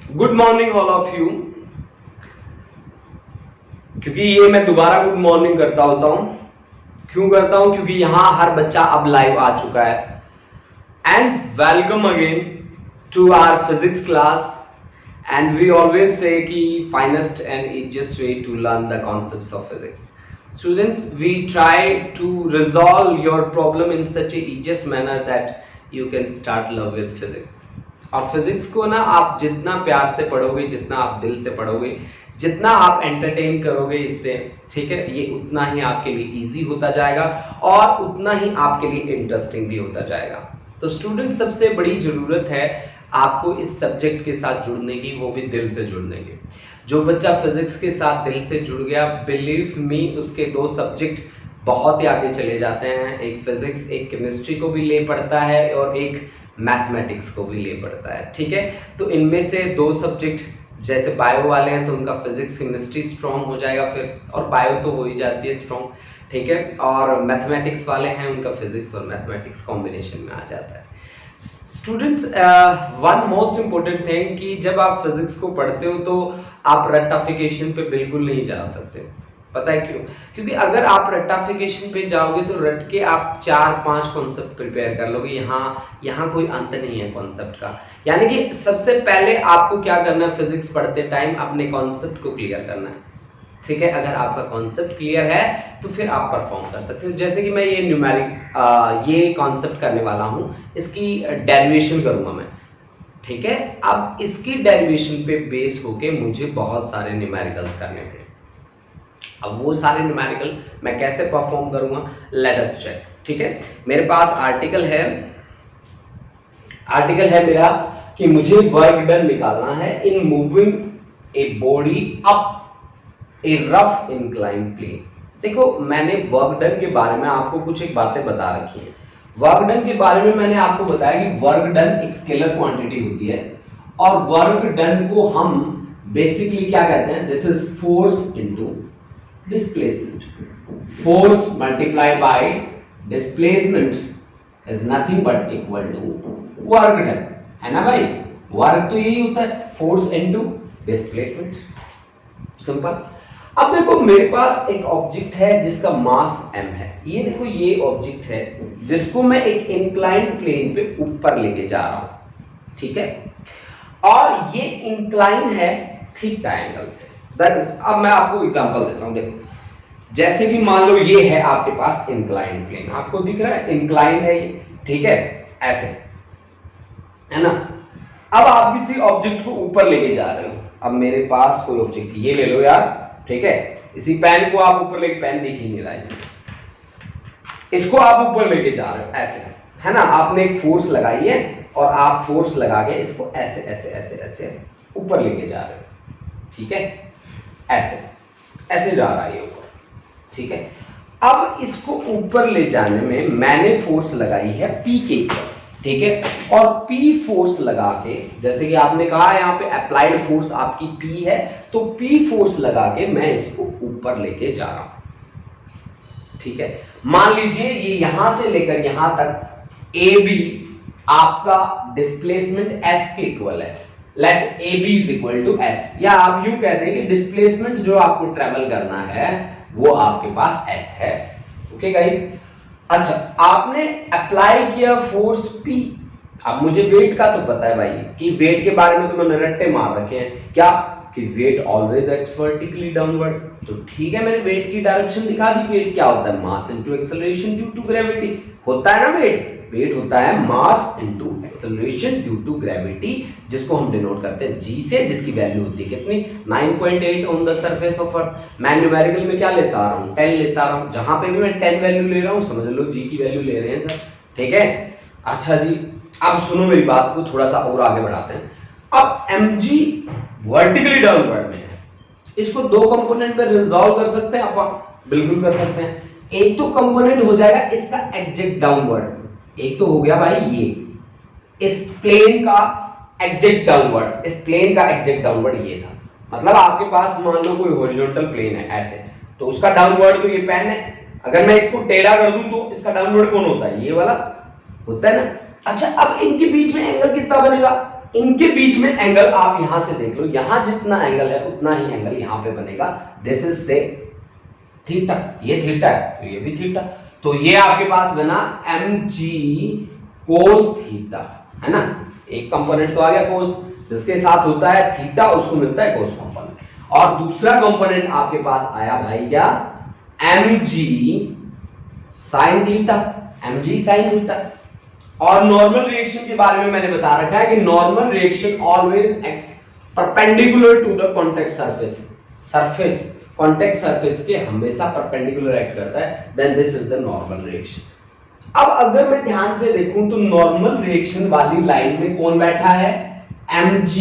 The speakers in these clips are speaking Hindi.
Good morning all of you. क्योंकि ये मैं दोबारा गुड मॉर्निंग करता होता हूं। क्यों करता हूं? क्योंकि यहां हर बच्चा अब लाइव आ चुका है। And welcome again to our physics class. And we always say कि finest and easiest way to learn the concepts of physics. Students, we try to resolve your problem in such a easiest manner that you can start love with physics. और फिजिक्स को ना आप जितना प्यार से पढ़ोगे, जितना आप दिल से पढ़ोगे, जितना आप एंटरटेन करोगे इससे, ठीक है, ये उतना ही आपके लिए इजी होता जाएगा और उतना ही आपके लिए इंटरेस्टिंग भी होता जाएगा। तो स्टूडेंट, सबसे बड़ी ज़रूरत है आपको इस सब्जेक्ट के साथ जुड़ने की, वो भी दिल से जुड़ने की। जो बच्चा फिजिक्स के साथ दिल से जुड़ गया, बिलीव मी, उसके दो सब्जेक्ट बहुत ही आगे चले जाते हैं। एक फिजिक्स, एक केमिस्ट्री को भी ले पड़ता है और एक मैथमेटिक्स को भी ले पड़ता है, ठीक है। तो इनमें से दो सब्जेक्ट, जैसे बायो वाले हैं तो उनका फिजिक्स केमिस्ट्री स्ट्रॉन्ग हो जाएगा फिर, और बायो तो हो ही जाती है स्ट्रॉन्ग, ठीक है। और मैथमेटिक्स वाले हैं, उनका फिजिक्स और मैथमेटिक्स कॉम्बिनेशन में आ जाता है। Students, one most important thing कि जब आप फिजिक्स को पढ़ते हो तो आप रट्टाफिकेशन पे बिल्कुल नहीं जा सकते। पता है क्यों? क्योंकि अगर आप रट्टाफिकेशन पे जाओगे तो रट के आप 4-5 कॉन्सेप्ट प्रिपेयर कर लोगे। यहाँ कोई अंत नहीं है कॉन्सेप्ट का। यानी कि सबसे पहले आपको क्या करना है, फिजिक्स पढ़ते टाइम अपने कॉन्सेप्ट को क्लियर करना है, ठीक है। अगर आपका कॉन्सेप्ट क्लियर है तो फिर आप परफॉर्म कर सकते हो। जैसे कि मैं ये न्यूमेरिक ये कॉन्सेप्ट करने वाला हूँ, इसकी डेरिवेशन करूँगा मैं, ठीक है। अब इसकी डेरिवेशन पे बेस होके मुझे बहुत सारे न्यूमेरिकल्स करने पड़े। अब वो सारे न्यूमेरिकल मैं कैसे परफॉर्म करूंगा, लेट अस चेक, ठीक है। मेरे पास आर्टिकल है मेरा कि मुझे वर्क डन निकालना है in moving a body up a rough incline plane. देखो, मैंने वर्क डन के बारे में आपको कुछ एक बातें बता रखी हैं। वर्क डन के बारे में मैंने आपको बताया कि वर्क डन एक स्केलर क्वांटिटी होती है और वर्क डन को हम बेसिकली क्या कहते हैं, this is force into displacement. Force multiplied by displacement is nothing but equal to work done, है ना भाई। वर्क तो यही होता है, फोर्स इनटू डिस्प्लेसमेंट, सिंपल। अब देखो, मेरे पास एक ऑब्जेक्ट है जिसका मास m है। ये देखो, ये ऑब्जेक्ट है जिसको मैं एक इंक्लाइंड प्लेन पे ऊपर लेके जा रहा हूं, ठीक है। और ये इंक्लाइन है थीटा एंगल से। अब मैं आपको एग्जांपल देता हूं। देखो, जैसे कि मान लो ये है आपके पास इंक्लाइंड प्लेन, आपको दिख रहा है इंक्लाइंड है ये, ठीक है, ऐसे, है ना। अब आप किसी ऑब्जेक्ट को ऊपर लेके जा रहे हो। अब मेरे पास कोई ऑब्जेक्ट, ये ले लो यार, ठीक है। इसी पेन को आप ऊपर लेके, पेन दिख ही नहीं रहा इसमें, इसको आप ऊपर लेके जा रहे हो ऐसे, है ना। आपने एक फोर्स लगाई है और आप फोर्स लगा के इसको ऐसे ऐसे ऐसे ऐसे ऊपर लेके जा रहे हो, ठीक है। ऐसे ऐसे जा रहा है ये ऊपर, ठीक है। अब इसको ऊपर ले जाने में मैंने फोर्स लगाई है P के ऊपर, ठीक है। और P फोर्स लगा के, जैसे कि आपने कहा यहाँ पे अप्लाइड फोर्स आपकी P है, तो P फोर्स लगा के मैं इसको ऊपर लेके जा रहा हूं, ठीक है। मान लीजिए ये यहां से लेकर यहां तक AB आपका डिस्प्लेसमेंट S के इक्वल है। Let AB is equal to S, या आप यूं कहते हैं कि डिस्प्लेसमेंट जो आपको ट्रेवल करना है वो आपके पास S है, ओके गाइस। अच्छा, आपने अप्लाई किया फोर्स P। अब मुझे वेट का तो पता है भाई, कि वेट के बारे में तो मैंने रट्टे मार रखे हैं, क्या कि weight always acts vertically downward. तो ठीक है, मैंने वेट की डायरेक्शन दिखा दी। वेट क्या होता है, mass into acceleration due to gravity होता है ना। वेट होता है mass into acceleration due to gravity, जिसको हम डिनोट करते हैं G से, जिसकी वैल्यू होती है कितनी, 9.8 on the surface of earth. मैं न्यूमेरिकल में क्या लेता आ रहा हूँ, 10 लेता आ रहा हूँ। जहां पे भी मैं 10 वैल्यू ले रहा हूँ, समझ लो G की वैल्यू ले रहे हैं सर, ठीक है। अच्छा जी, अब सुनो मेरी बात को थोड़ा सा और आगे बढ़ाते हैं। अब mg वर्टिकली डाउनवर्ड में है, इसको दो कंपोनेंट में रिजॉल्व कर सकते हैं अपन, बिल्कुल कर सकते हैं। एक तो कंपोनेंट हो जाएगा इसका एग्जैक्ट डाउनवर्ड, एक तो हो गया भाई ये इस प्लेन का एग्जैक्ट डाउनवर्ड, इस प्लेन का एग्जैक्ट डाउनवर्ड ये था। मतलब आपके पास मान लो कोई हॉरिजॉन्टल प्लेन है ऐसे, तो उसका डाउनवर्ड तो ये पेन है। अगर मैं इसको टेढ़ा कर दूं तो इसका डाउनवर्ड कौन होता है, ये वाला होता है ना। अच्छा, अब इनके बीच में एंगल कितना बनेगा, इनके बीच में एंगल आप यहां से देख लो, यहां जितना एंगल है उतना ही एंगल यहां पे बनेगा। दिस इज से थीटा, ये थीटा है तो ये भी थीटा, तो ये आपके पास बना mg cos थीटा, है ना। एक कंपोनेंट तो आ गया cos, जिसके साथ होता है थीटा उसको मिलता है cos कंपोनेंट। और दूसरा कंपोनेंट आपके पास आया भाई क्या, mg sin theta, mg sin theta. और नॉर्मल रिएक्शन के बारे में मैंने बता रखा है कि normal reaction always acts perpendicular to the contact surface contact surface के हमेशा परपेंडिकुलर एक्ट करता है, then this is the normal reaction. अब अगर मैं ध्यान से देखूं तो नॉर्मल रिएक्शन वाली लाइन में कौन बैठा है, mg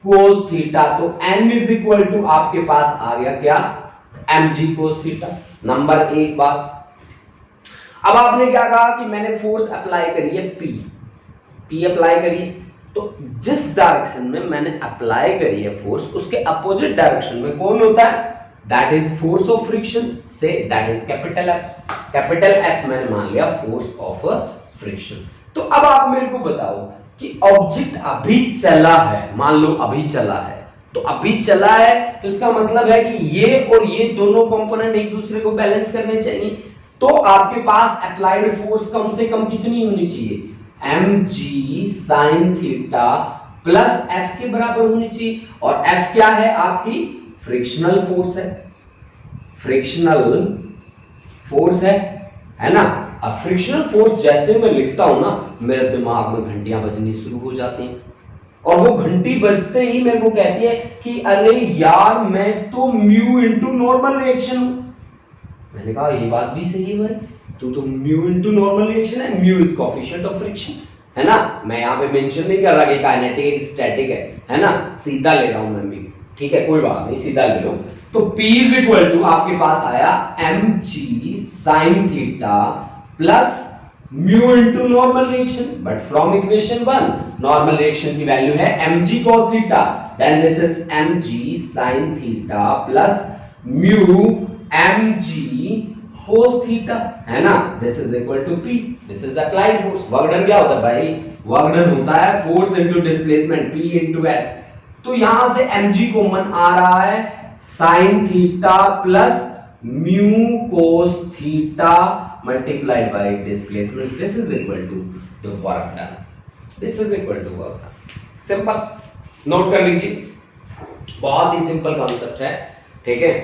cos थीटा, तो n इज इक्वल टू आपके पास आ गया क्या, mg cos थीटा। नंबर एक बात। अब आपने क्या कहा कि मैंने फोर्स अप्लाई करी है P अप्लाई करी, तो जिस डायरेक्शन में मैंने अप्लाई करी है फोर्स उसके अपोजिट डायरेक्शन में कौन होता है, that is force of friction, say that is capital F। Capital F मैंने मान लिया फोर्स ऑफ फ्रिक्शन। तो अब आप मेरे को बताओ कि ऑब्जेक्ट अभी चला है, मान लो अभी चला है, तो अभी चला है तो इसका मतलब है कि ये और ये दोनों कंपोनेंट एक दूसरे को बैलेंस करने चाहिए। तो आपके पास अप्लाइड फोर्स कम से कम कितनी होनी चाहिए, mg sin theta plus F के बराबर होनी चाहिए। और F क्या है, आपकी फ्रिक्शनल फोर्स है, फ्रिक्शनल फोर्स है ना। अब फ्रिक्शनल फोर्स जैसे मैं लिखता हूं ना, मेरे दिमाग में घंटियां बजनी शुरू हो जाती हैं, और वो घंटी बजते ही मेरे को कहती है कि अरे यार मैं तो म्यू इनटू नॉर्मल रिएक्शन हूं। मैंने कहा ये बात भी सही है भाई, तो म्यू इनटू नॉर्मल रिएक्शन है, mu is coefficient of friction, है ना। मैं यहाँ पे मेंशन नहीं कर रहा कि काइनेटिक है कि स्टैटिक है ना, सीधा ले रहा हूं मैं म्यू, ठीक है, कोई बात नहीं, सीधा ले लो। तो P इज इक्वल टू आपके पास आया mg sin theta plus mu into normal reaction, but from equation 1 normal reaction की वैल्यू है mg cos theta, then this is mg sin theta plus mu mg cos theta, है ना। This is equal to P, this is applied force. Work done क्या होता है भाई, वर्क डन होता है force into displacement P into S। तो यहां से mg कॉमन आ रहा है sin theta plus mu cos theta multiplied by displacement, this is equal to the work done, this is equal to work done. Simple, note कर लीजिए, बहुत ही सिंपल कॉन्सेप्ट है, ठीक है,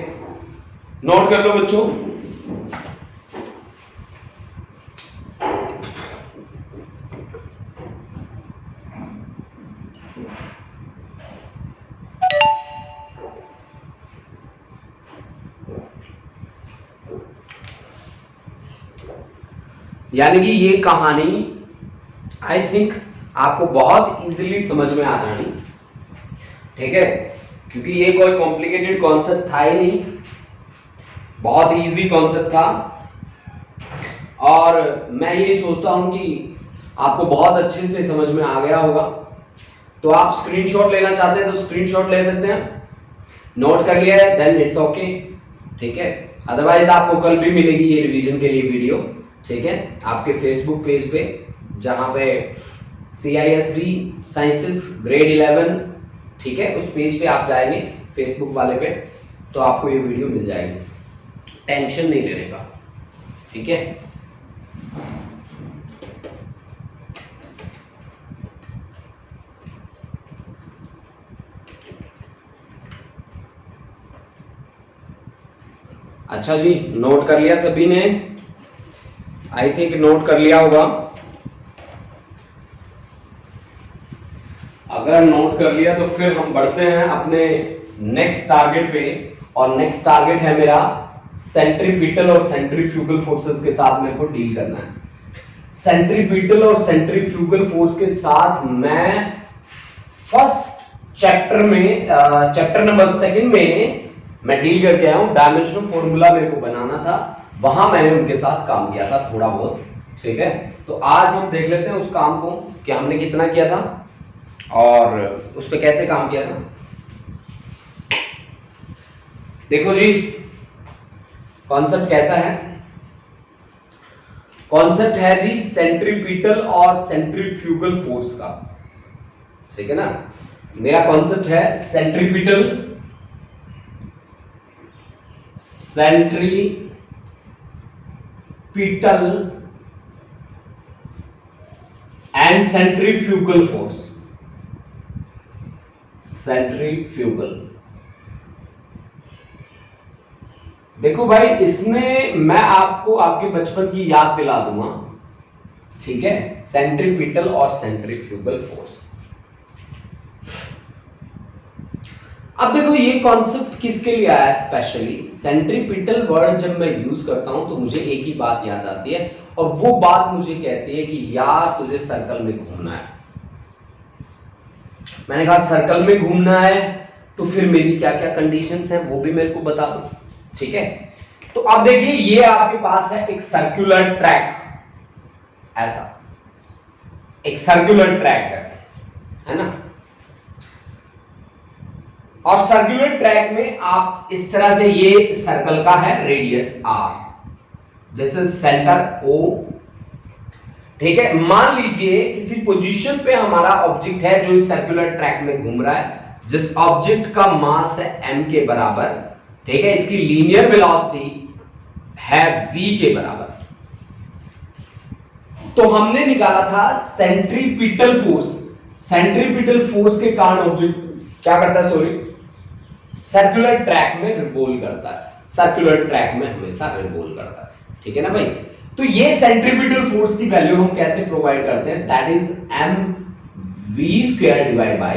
नोट कर लो बच्चों। यानी कि ये कहानी आई थिंक आपको बहुत इजीली समझ में आ जानी, ठीक है, क्योंकि ये कोई कॉम्प्लिकेटेड कॉन्सेप्ट था ही नहीं, बहुत इजी कॉन्सेप्ट था। और मैं ये सोचता हूं कि आपको बहुत अच्छे से समझ में आ गया होगा। तो आप स्क्रीनशॉट लेना चाहते हैं तो स्क्रीनशॉट ले सकते हैं, नोट कर लिया है देन इट्स ओके, ठीक है। अदरवाइज आपको कल भी मिलेगी ये रिवीजन के लिए वीडियो, ठीक है, आपके फेसबुक पेज पे, जहां पे CISD साइंसेस ग्रेड 11, ठीक है, उस पेज पे आप जाएंगे फेसबुक वाले पे, तो आपको ये वीडियो मिल जाएगी, टेंशन नहीं लेने का, ठीक है। अच्छा जी, नोट कर लिया सभी ने, आई थिंक नोट कर लिया होगा। अगर नोट कर लिया तो फिर हम बढ़ते हैं अपने नेक्स्ट टारगेट पे, और नेक्स्ट टारगेट है मेरा सेंट्रीपिटल और सेंट्रीफ्यूगल फोर्सेस के साथ मेरे को डील करना है। सेंट्रीपिटल और सेंट्रीफ्यूगल फोर्स के साथ मैं फर्स्ट चैप्टर में, चैप्टर नंबर 2 में मैं डील करके आया हूं। डायमेंशनल फॉर्मूला मेरे को बनाना था, वहां मैंने उनके साथ काम किया था थोड़ा बहुत, ठीक है। तो आज हम देख लेते हैं उस काम को कि हमने कितना किया था और उस पर कैसे काम किया था। देखो जी, कॉन्सेप्ट कैसा है, कॉन्सेप्ट है जी सेंट्रीपिटल और सेंट्रीफ्यूगल फोर्स का। ठीक है ना। मेरा कॉन्सेप्ट है centripetal and centrifugal force. Centrifugal, देखो भाई इसमें मैं आपको आपके बचपन की याद दिला दूंगा, ठीक है। सेंट्रीपिटल और सेंट्रीफ्यूगल फोर्स। अब देखो ये कॉन्सेप्ट किसके लिए आया स्पेशली। सेंट्रीपिटल वर्ड जब मैं यूज करता हूं तो मुझे एक ही बात याद आती है, और वो बात मुझे कहती है कि यार तुझे सर्कल में घूमना है। मैंने कहा सर्कल में घूमना है तो फिर मेरी क्या क्या कंडीशंस हैं वो भी मेरे को बता दो, ठीक है। तो अब देखिए ये आपके पास है एक सर्कुलर ट्रैक, ऐसा एक सर्कुलर ट्रैक है ना। और सर्कुलर ट्रैक में आप इस तरह से, ये सर्कल का है रेडियस r, जैसे सेंटर O, ठीक है। मान लीजिए किसी पोजीशन पे हमारा ऑब्जेक्ट है जो इस सर्कुलर ट्रैक में घूम रहा है, जिस ऑब्जेक्ट का मास है m के बराबर, ठीक है। इसकी लीनियर वेलोसिटी है v के बराबर। तो हमने निकाला था सेंट्रीपिटल फोर्स। सेंट्रीपिटल फोर्स के कारण ऑब्जेक्ट क्या करता है, सॉरी, सर्कुलर ट्रैक में रिवॉल्व करता है। सर्कुलर ट्रैक में हमेशा रिवॉल्व करता है, ठीक है ना भाई। तो ये सेंट्रीपिटल फोर्स की वैल्यू हम कैसे प्रोवाइड करते हैं, that is mv² divide by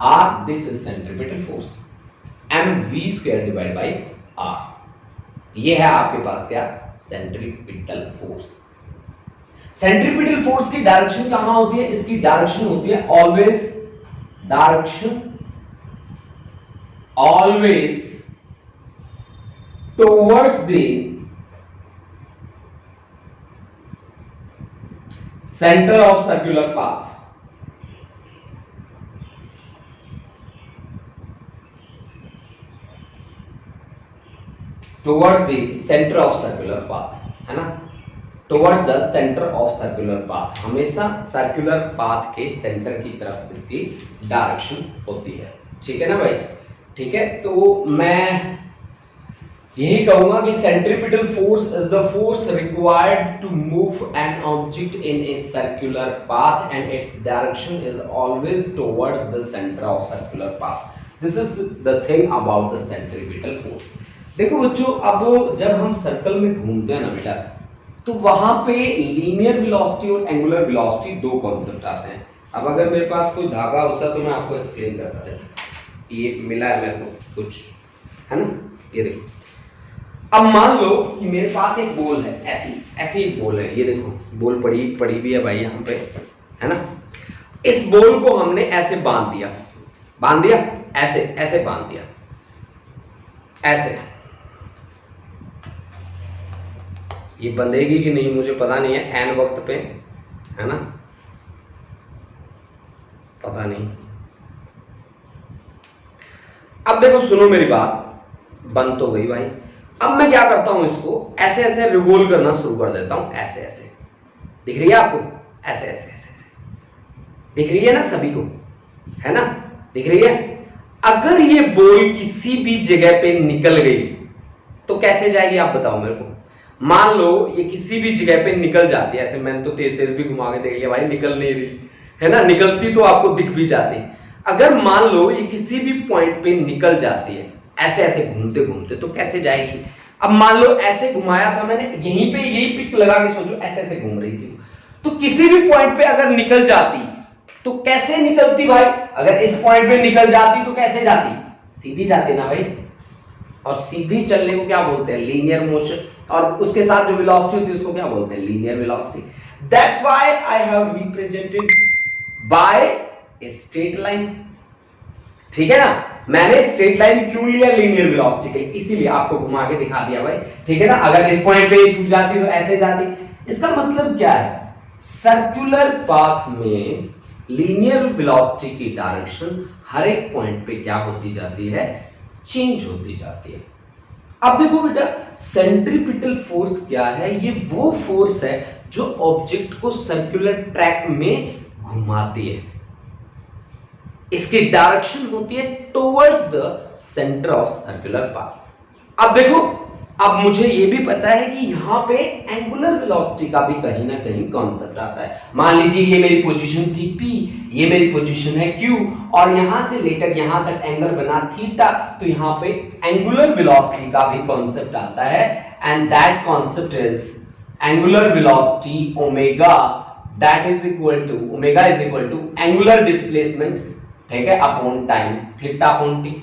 r। This is centripetal force, mv² divide by r। ये है आपके पास क्या, सेंट्रीपिटल फोर्स। सेंट्रीपिटल फोर्स की डायरेक्शन कहां होती है, इसकी डायरेक्शन होती है always, direction always towards the center of circular path। towards the center of circular path, है ना। towards the center of circular path, हमेशा सर्कुलर पाथ के सेंटर की तरफ इसकी डायरेक्शन होती है, ठीक है ना भाई, ठीक है। तो मैं यही कहूंगा कि centripetal force is the force required to move an object in a circular path and its direction is always towards the centre of circular path. This is the thing about the centripetal force. देखो बच्चों, अब जब हम सर्कल में घूमते हैं ना बेटा, तो वहां पे लीनियर वेलोसिटी और एंगुलर वेलोसिटी दो कॉन्सेप्ट आते हैं। अब अगर मेरे पास कोई धागा होता तो मैं आपको एक्सप्लेन करता था। ये मिला है मेरे को कुछ, है ना, ये देखो। अब मान लो कि मेरे पास एक बॉल है, ऐसी एक बॉल है, ये देखो बॉल पड़ी भी है भाई यहाँ पे, है ना। इस बॉल को हमने ऐसे बांध दिया, ऐसे बांध दिया, ऐसे। ये बंधेगी कि नहीं मुझे पता नहीं है, एन वक्त पे, है ना, पता नहीं। अब देखो सुनो मेरी बात, बंद तो गई भाई। अब मैं क्या करता हूं, इसको ऐसे ऐसे रिवॉल्व करना शुरू कर देता हूं, ऐसे ऐसे। दिख रही है आपको, ऐसे ऐसे ऐसे ऐसे दिख रही है ना सभी को, है ना, दिख रही है। अगर ये बॉल किसी भी जगह पे निकल गई तो कैसे जाएगी आप बताओ मेरे को। मान लो ये किसी भी जगह पे निकल जाती है, ऐसे मैंने तो तेज तेज भी घुमा के देख लिया भाई, निकल नहीं रही है ना, निकलती तो आपको दिख भी जाती। अगर मान लो ये किसी भी पॉइंट पे निकल जाती है ऐसे ऐसे घूमते घूमते, तो कैसे जाएगी। अब मान लो ऐसे घुमाया था मैंने, यहीं पे यही पिक लगा के सोचो ऐसे ऐसे घूम रही थी, तो किसी भी पॉइंट पे अगर निकल जाती तो कैसे निकलती भाई। अगर इस पॉइंट पे निकल जाती तो कैसे जाती, सीधी जाती ना भाई। और सीधी चलने को क्या बोलते हैं, लीनियर मोशन। और उसके साथ जो वेलोसिटी होती है उसको क्या बोलते हैं, linear velocity. That's why I have represented by A straight line, ठीक है ना। मैंने स्ट्रेट लाइन क्यों लिया, लीनियर वेलोसिटी के लिए, इसीलिए आपको घुमा के दिखा दिया भाई, ठीक है ना। अगर इस पॉइंट पे ये छूट जाती तो ऐसे जाती। इसका मतलब क्या है, सर्कुलर पाथ में लीनियर वेलोसिटी की डायरेक्शन हर एक पॉइंट पे क्या होती जाती है, चेंज होती जाती है। अब देखो बेटा, सेंट्रीपिटल फोर्स क्या है, ये वो फोर्स है जो ऑब्जेक्ट को सर्कुलर ट्रैक में घुमाती है, इसकी डायरेक्शन होती है towards the centre of circular path. अब देखो, अब मुझे ये भी पता है कि यहां पे एंगुलर वेलोसिटी का भी कहीं ना कहीं कॉन्सेप्ट आता है। मान लीजिए ये मेरी पोजीशन थी P, ये मेरी पोजीशन है Q, और यहां से लेकर यहां तक एंगल बना थीटा, तो यहां पे एंगुलर वेलोसिटी का भी कॉन्सेप्ट आता है, and that concept is angular velocity omega, that is equal to omega is equal to angular displacement, ठीक है, upon time, theta upon T.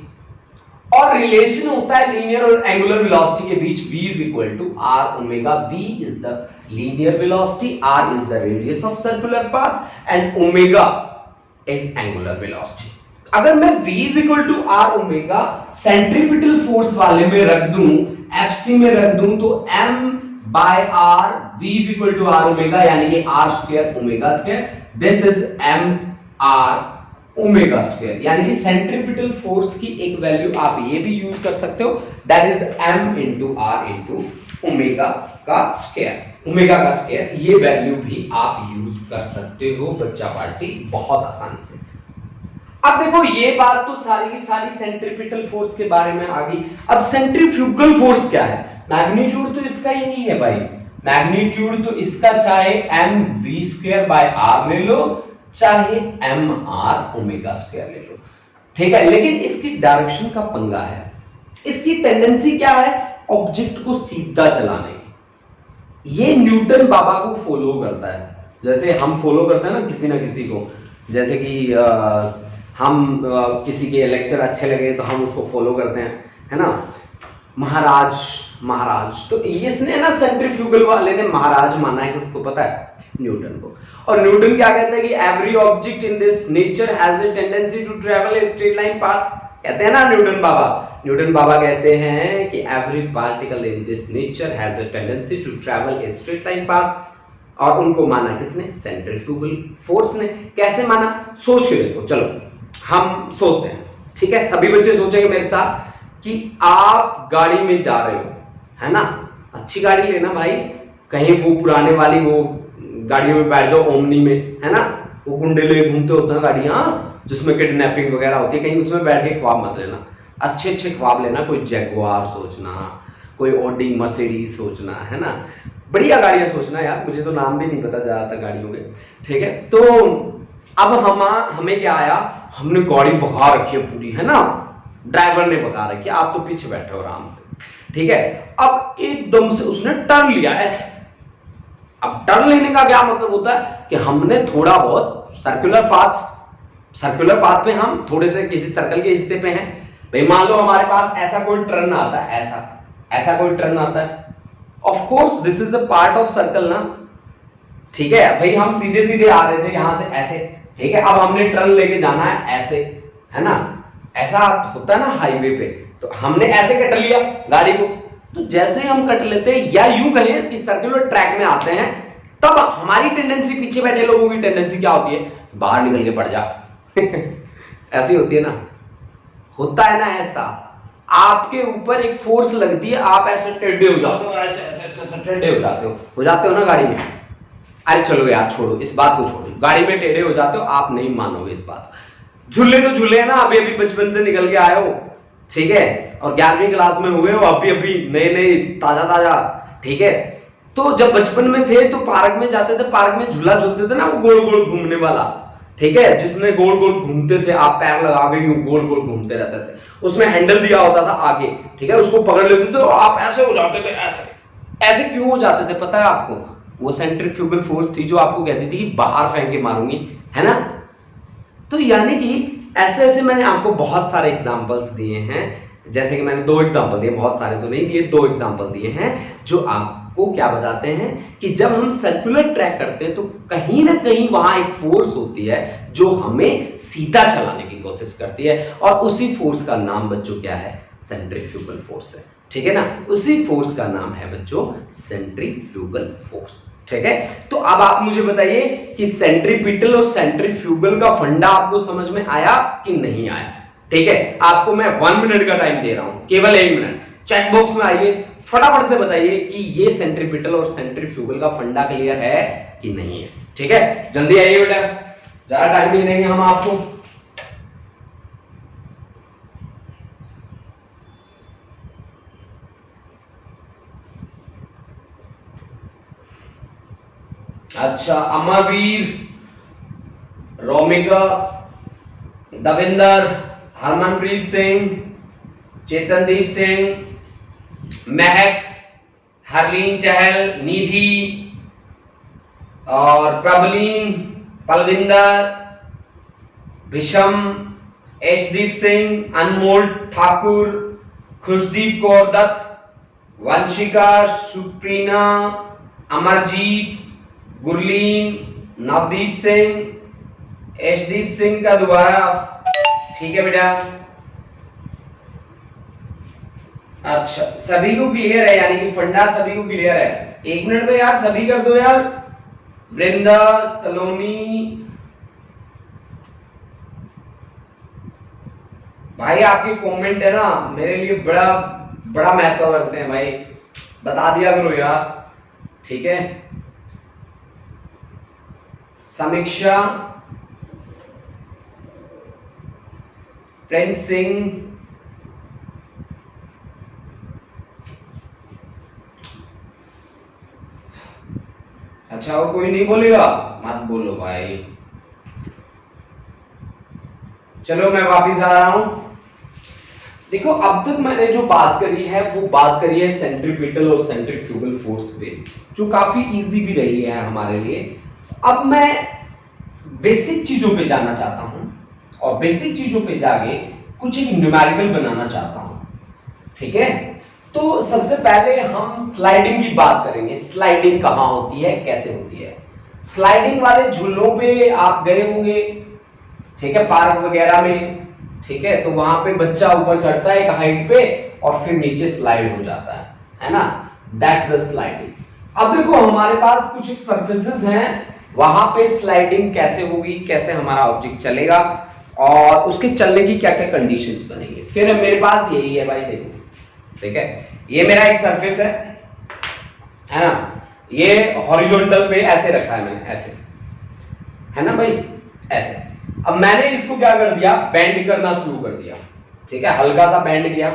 और रिलेशन होता है लीनियर और एंगुलर वेलोसिटी के बीच, v is equal to R omega. v is the linear velocity, r is the radius of circular path, and omega is angular velocity. अगर मैं v is equal to R omega centripetal force वाले में रख दूं, fc में रख दूं, तो m by r, v is equal to R omega, यानी कि r square omega square, this is m r omega square, यानी कि सेंट्रीपिटल फोर्स की एक वैल्यू आप ये भी यूज कर सकते हो, that is m into R into omega का स्क्वायर, ओमेगा का स्क्वायर, ये वैल्यू भी आप यूज कर सकते हो बच्चा पार्टी बहुत आसानी से। अब देखो, ये बात तो सारी की सारी सेंट्रीपिटल फोर्स के बारे में आ गई। अब सेंट्रीफ्यूगल फोर्स क्या है? मैग्नीट्यूड तो इसका यही है भाई, मैग्नीट्यूड तो इसका चाहे m v square by r ले लो, चाहे m r ओमेगा स्क्वायर ले लो, ठीक है, लेकिन इसकी डायरेक्शन का पंगा है। इसकी टेंडेंसी क्या है? ऑब्जेक्ट को सीधा चलाने की। ये न्यूटन बाबा को फॉलो करता है, जैसे हम फॉलो करते हैं ना किसी को, जैसे कि हम किसी के लेक्चर अच्छे लगे तो हम उसको फॉलो करते हैं, है ना, महाराज, तो इसने ना सेंट्रीफ्यूगल वाले ने महाराज माना है, कि उसको पता है न्यूटन को। और न्यूटन क्या कहते हैं कि every object in this nature has a tendency to travel a straight line path, कहते हैं ना न्यूटन बाबा कहते हैं कि every particle in this nature has a tendency to travel a straight line path. और उनको माना किसने? सेंट्रीफ्यूगल फोर्स ने। कैसे माना? सोच के देखो, चलो हम सोचते हैं, ठीक है, सभी बच्चे सोचेंगे मेरे साथ कि आप गाड़ी में जा रहे हो, है ना, अच्छी गाड़ी लेना भाई, कहीं वो पुराने वाली वो गाड़ियों में बैठ जाओ, ओमनी में, है ना, वो गुंडे ले घूमते होते हैं गाड़ियां जिसमें किडनैपिंग वगैरह होती है, कहीं उसमें बैठ के ख्वाब मत लेना, अच्छे ख्वाब लेना, कोई जैगुआर सोचना, कोई ऑडी मर्सिडीज सोचना, है ना, बढ़िया गाड़ियां सोचना यार, मुझे तो नाम भी नहीं पता ज्यादातर गाड़ियों के, ठीक है। तो अब हमें क्या आया, हमने गाड़ी भगा रखी है पूरी, है ना, ड्राइवर ने भगा रखी है, आप तो पीछे बैठे हो आराम से, ठीक है। अब एकदम से उसने टर्न लिया ऐसे। अब टर्न लेने का क्या मतलब होता है कि हमने थोड़ा बहुत सर्कुलर पाथ पे हम थोड़े से किसी सर्कल के हिस्से पे हैं भाई। मान लो हमारे पास ऐसा कोई टर्न आता है, ऐसा कोई टर्न आता है, of course this is the part of circle ना, ठीक है भाई। हम सीधे आ रहे थे यहां से ऐसे, ठीक है, अब हमने टर्न लेके जाना है ऐसे, है ना, ऐसा होता है ना हाईवे पे, तो हमने ऐसे कट लिया गाड़ी को। तो जैसे हम कट लेते हैं, या यूं कहें कि सर्कुलर ट्रैक में आते हैं, तब हमारी टेंडेंसी, पीछे बैठे लोगों की टेंडेंसी क्या होती है? बाहर निकल के पड़ जा ऐसी होती है ना, होता है ना ऐसा। आपके ऊपर एक फोर्स लगती है, आप ऐसे टेढ़े हो जाते हो, ऐसे टेढ़े हो जाते हो ना गाड़ी में। अरे चलो यार छोड़ो, इस बात को छोड़ो, गाड़ी में टेढ़े हो जाते हो, आप नहीं मानोगे इस बात। झूले तो झूले ना, अभी बचपन से निकल के आए हो, ठीक है, और 11वीं क्लास में हुए हो, अभी नए ताजा, ठीक है। तो जब बचपन में थे तो पार्क में जाते थे, पार्क में झूला झूलते थे ना, वो गोल गोल घूमने वाला, ठीक है, जिसमें गोल गोल घूमते थे, आप पैर लगा के गोल गोल घूमते रहते थे, उसमें हैंडल दिया होता था आगे, ठीक है, उसको पकड़ लेते थे, आप ऐसे हो जाते थे, ऐसे क्यों हो जाते थे पता है आपको? वो सेंट्रीफ्यूगल फोर्स थी जो आपको कहती थी कि बाहर फेंक के मारूंगी, है ना। तो यानी कि ऐसे मैंने आपको बहुत सारे एग्जांपल्स दिए हैं, जैसे कि मैंने 2 एग्जांपल दिए, बहुत सारे तो नहीं दिए, 2 एग्जांपल दिए हैं जो आपको क्या बताते हैं कि जब हम सर्कुलर ट्रैक करते हैं तो कहीं ना कहीं वहां एक फोर्स होती है जो हमें सीधा चलाने की कोशिश करती है, और उसी फोर्स का नाम बच्चों क्या है? सेंट्रीफ्यूगल फोर्स है, ठीक है ना। उसी फोर्स का नाम है बच्चों सेंट्रीफ्यूगल फोर्स, ठीक है। तो अब आप मुझे बताइए कि सेंट्रीपिटल और सेंट्रीफ्यूगल का फंडा आपको समझ में आया कि नहीं आया? ठीक है, आपको मैं 1 मिनट का टाइम दे रहा हूं, केवल 1 मिनट। चैट बॉक्स में आइए, फटाफट से बताइए कि ये सेंट्रीपिटल और सेंट्रीफ्यूगल का फंडा क्लियर है कि नहीं है। ठीक है, जल्दी आइए बेटा, ज्यादा टाइम नहीं देंगे हम आपको। अच्छा, अमरवीर, रोमिका, दविंदर, हरमनप्रीत सिंह, चेतनदीप सिंह, महक, हरलीन चहल, निधि और प्रबलीन, पलविंदर, विषम, एशदीप सिंह, अनमोल ठाकुर, खुशदीप कौर दत्त, वंशिका, सुप्रीना, अमरजीत, गुरलीन, नवदीप सिंह, एशदीप सिंह का दोबारा। ठीक है बेटा। अच्छा, सभी को क्लियर है, यानी कि फंडा सभी को क्लियर है। 1 मिनट में यार सभी कर दो यार। वृंदा, सलोनी, भाई आपके कमेंट है ना मेरे लिए बड़ा बड़ा महत्व रखते हैं भाई, बता दिया करो यार। ठीक है। समीक्षा, प्रिंस सिंह, अच्छा और कोई नहीं बोलेगा? मत बोलो भाई। चलो मैं वापिस आ रहा हूं। देखो अब तक मैंने जो बात करी है वो बात करी है सेंट्रीपिटल और सेंट्रीफ्यूगल फोर्स पे, जो काफी इजी भी रही है हमारे लिए। अब मैं बेसिक चीजों पे जाना चाहता हूं और बेसिक चीजों पे जाके कुछ एक न्यूमेरिकल बनाना चाहता हूं। ठीक है। तो सबसे पहले हम स्लाइडिंग की बात करेंगे। स्लाइडिंग कहां होती है, कैसे होती है। स्लाइडिंग वाले झूलों पे आप गए होंगे, ठीक है, पार्क वगैरह में। ठीक है, तो वहां पे बच्चा ऊपर चढ़ता है एक हाइट पे और फिर नीचे स्लाइड हो जाता है ना। That's the sliding. अब देखो हमारे पास कुछ एक सरफेसेस हैं, वहां पे स्लाइडिंग कैसे होगी, कैसे हमारा ऑब्जेक्ट चलेगा और उसके चलने की क्या क्या कंडीशंस बनेंगे। फिर मेरे पास यही है भाई, देखो ठीक है, ये मेरा एक सरफेस है ना, ये हॉरिजॉन्टल पे ऐसे रखा है मैंने, ऐसे है ना भाई, ऐसे। अब मैंने इसको क्या कर दिया, बेंड करना शुरू कर दिया। ठीक है, हल्का सा बेंड किया,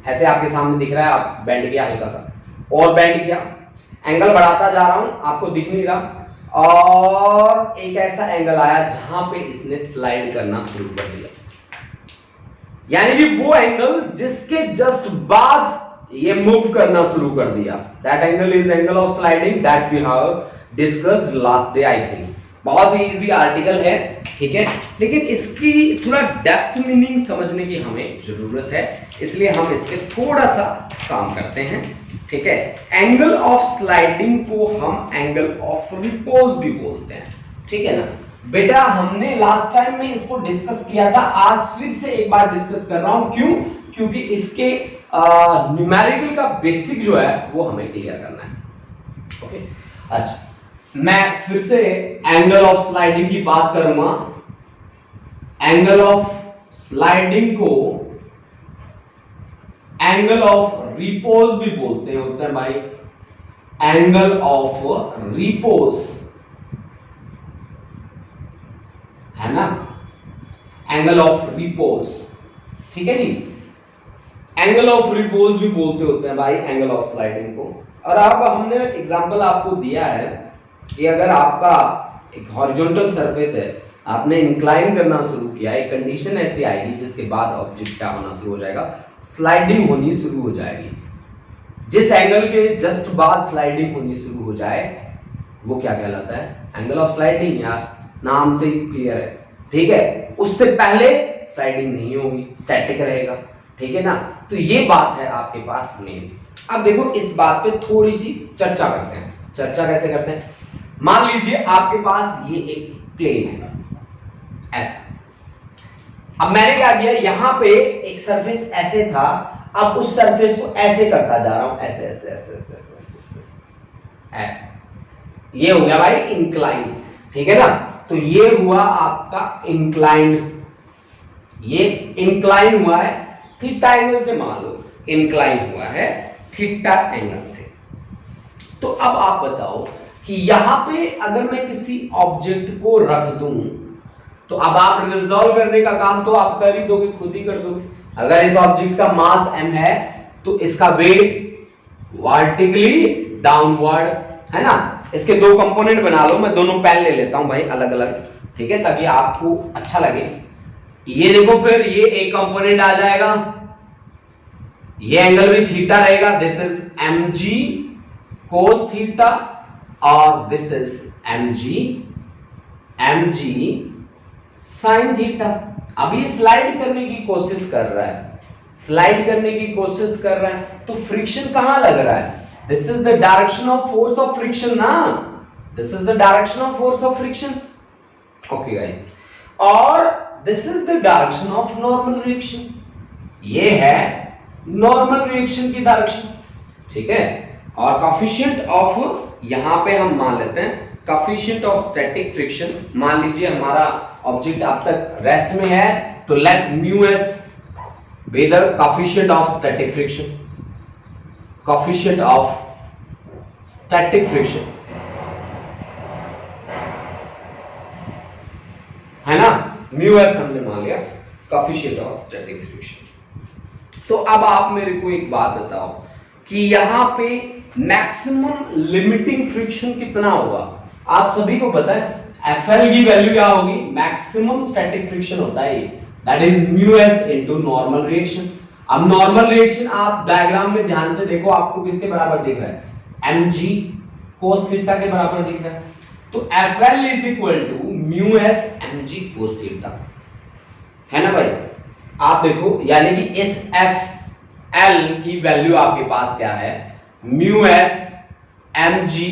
ऐसे आपके सामने दिख रहा है, आप बेंड किया हल्का सा, और बेंड किया, एंगल बढ़ाता जा रहा हूं, आपको दिख नहीं रहा, और एक ऐसा एंगल आया जहां पे इसने स्लाइड करना शुरू कर दिया। यानी कि वो एंगल जिसके जस्ट बाद ये मूव करना शुरू कर दिया, that angle is angle of sliding that we have discussed last day I think. बहुत ही इजी आर्टिकल है, ठीक है, लेकिन इसकी थोड़ा डेप्थ मीनिंग समझने की हमें जरूरत है, इसलिए हम इस पे थोड़ा सा काम करते हैं। ठीक है, एंगल ऑफ स्लाइडिंग को हम एंगल ऑफ रिपोज भी बोलते हैं। ठीक है ना बेटा, हमने लास्ट टाइम में इसको डिस्कस किया था, आज फिर से एक बार डिस्कस कर रहा हूं। क्यों? क्योंकि इसके न्यूमेरिकल का बेसिक जो है वो हमें क्लियर करना है। ओके, अच्छा, मैं फिर से एंगल ऑफ स्लाइडिंग की बात करूंगा। एंगल ऑफ स्लाइडिंग को एंगल ऑफ रिपोज भी बोलते होते हैं भाई, एंगल ऑफ रिपोज, है ना, एंगल ऑफ रिपोज। ठीक है जी, एंगल ऑफ रिपोज भी बोलते होते हैं भाई एंगल ऑफ स्लाइडिंग को। और अब हमने एग्जांपल आपको दिया है कि अगर आपका एक हॉरिजॉन्टल सरफेस है, आपने इंक्लाइन करना शुरू किया, एक कंडीशन ऐसी आएगी जिसके बाद ऑब्जेक्ट क्या होना शुरू हो जाएगा, स्लाइडिंग होनी शुरू हो जाएगी। जिस एंगल के जस्ट बाद स्लाइडिंग होनी शुरू हो जाए वो क्या कहलाता है, एंगल ऑफ स्लाइडिंग। यार नाम से ही क्लियर है, ठीक है, उससे पहले स्लाइडिंग नहीं होगी, स्टैटिक रहेगा। ठीक है ना, तो ये बात है आपके पास मेन। अब देखो इस बात पे थोड़ी सी चर्चा करते हैं। चर्चा कैसे करते हैं, मान लीजिए आपके पास ये एक प्लेन है ऐसा। अब मैंने क्या किया, यहां पे एक सरफेस ऐसे था, अब उस सरफेस को ऐसे करता जा रहा हूं, ऐसे ऐसे ऐसे ऐसे ऐसे ऐसे। ये हो गया भाई इंक्लाइन। ठीक है ना, तो ये हुआ आपका इंक्लाइंड, ये इंक्लाइन हुआ है थीटा एंगल से, मान लो इंक्लाइन हुआ है थीटा एंगल से। तो अब आप बताओ कि यहां पे अगर मैं किसी ऑब्जेक्ट को रख दूं, तो अब आप रिजॉल्व करने का काम तो आप कर ही दोगे, खुद ही कर दोगे। अगर इस ऑब्जेक्ट का मास m है तो इसका वेट वर्टिकली डाउनवर्ड, है ना, इसके दो कंपोनेंट बना लो, मैं दोनों पेन ले लेता हूं भाई अलग अलग, ठीक है, ताकि आपको अच्छा लगे। ये देखो फिर ये एक कंपोनेंट आ जाएगा, ये एंगल भी थीटा रहेगा, this is mg cos theta, और this is mg sin theta. अब ये स्लाइड करने की कोशिश कर रहा है, स्लाइड करने की कोशिश कर रहा है, तो फ्रिक्शन कहां लग रहा है? This is the direction of force of friction ना, this is the direction of force of friction, okay guys, और this is the direction of normal reaction, ये है नॉर्मल रिएक्शन की डायरेक्शन, ठीक है। और कोफिशिएंट ऑफ, यहां पे हम मान लेते हैं कोफिशिएंट ऑफ स्टैटिक फ्रिक्शन, मान लीजिए हमारा ऑब्जेक्ट अब तक रेस्ट में है, तो let mu S be the coefficient of static friction, coefficient of static friction, है ना, म्यू एस हमने मान लिया कोफिशिएंट ऑफ स्टैटिक फ्रिक्शन। तो अब आप मेरे को एक बात बताओ कि यहां पे मैक्सिमम लिमिटिंग फ्रिक्शन कितना होगा? आप सभी को पता है FL की वैल्यू क्या होगी? मैक्सिमम स्टैटिक फ्रिक्शन होता है, that is mu S into normal reaction. अब नॉर्मल रिएक्शन आप डायग्राम में ध्यान से देखो, आपको किसके बराबर दिख रहा है? mg cos थीटा के बराबर दिख रहा है, तो FL is equal to mu S mg cos theta, है ना भाई? आप देखो, यानी कि इस FL की वैल्यू आपके पास क्या है? Mu S mg